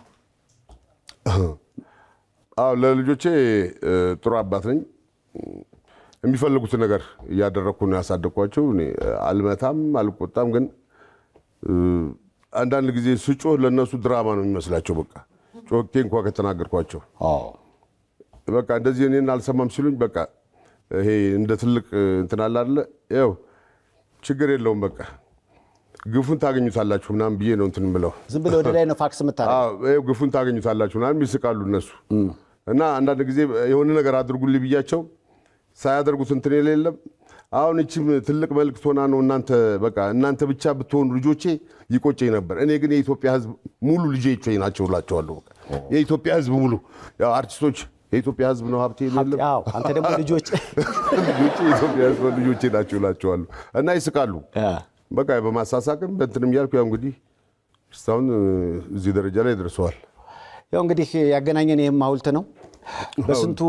S2: አዎ ለልጆቼ ጥሩ አባት ነኝ የሚፈልጉት ነገር ያደረኩ ነው ያሳደኳቸው እኔ አልመታም አልቆጣም ግን አንዳንድ ጊዜ ስጮህ ለነሱ ድራማ ነው የሚመስላቸው በቃ ጮኬ እንኳን ከተናገርኳቸው በቃ እንደዚህ እኔን አልሰማም ሲሉኝ በቃ ይሄ እንደ ትልቅ እንትን አለ አይደል ያው ችግር የለውም በቃ ግፉን ታገኙታላችሁ ምናምን ብዬ ነው እንትን ብለው
S1: ዝም ብለው ወደ ላይ ነው ፋክስ መታረቅ
S2: ይሄው ግፉን ታገኙታላችሁ ምናምን ይስቃሉ እነሱ እና አንዳንድ ጊዜ የሆነ ነገር አድርጉልኝ ብያቸው ሳያደርጉት እንትን የለም አሁን እቺም ትልቅ መልክት ሆና ነው እናንተ ብቻ ብትሆኑ ልጆቼ ይቆጨኝ ነበር እኔ ግን የኢትዮጵያ ህዝብ ሙሉ ልጆቼ ናቸው ላቸዋለሁ የኢትዮጵያ ህዝብ ሙሉ ያው አርቲስቶች የኢትዮጵያ ህዝብ ነው ሀብቴ የለም
S1: አዎ አንተ ደግሞ ልጆች
S2: የኢትዮጵያ ህዝብ ልጆቼ ናቸው ላቸዋለሁ እና ይስቃሉ በቃ በማሳሳቅም በእንትንም ያልኩ ያው እንግዲህ እስካሁን እዚህ ደረጃ ላይ ደርሰዋል
S1: ያው እንግዲህ ያገናኘን ይሄም ሐውልት ነው በስንቱ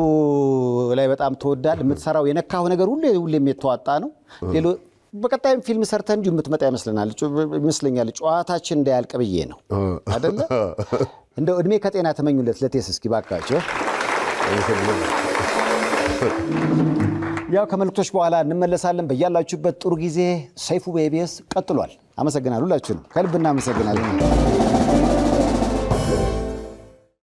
S1: ላይ በጣም ተወዳል የምትሰራው የነካው ነገር ሁሉ የሚተዋጣ ነው ሌሎ በቀጣይም ፊልም ሰርተን እንዲሁ የምትመጣ ይመስለኛል ጨዋታችን እንዳያልቅ ብዬ ነው አይደለ እንደው እድሜ ከጤና ተመኙለት ለቴስ እስኪ ባካችሁ ያው ከመልክቶች በኋላ እንመለሳለን በያላችሁበት ጥሩ ጊዜ ሰይፉ በኢቢኤስ ቀጥሏል አመሰግናለሁ ሁላችሁንም ከልብ እናመሰግናለን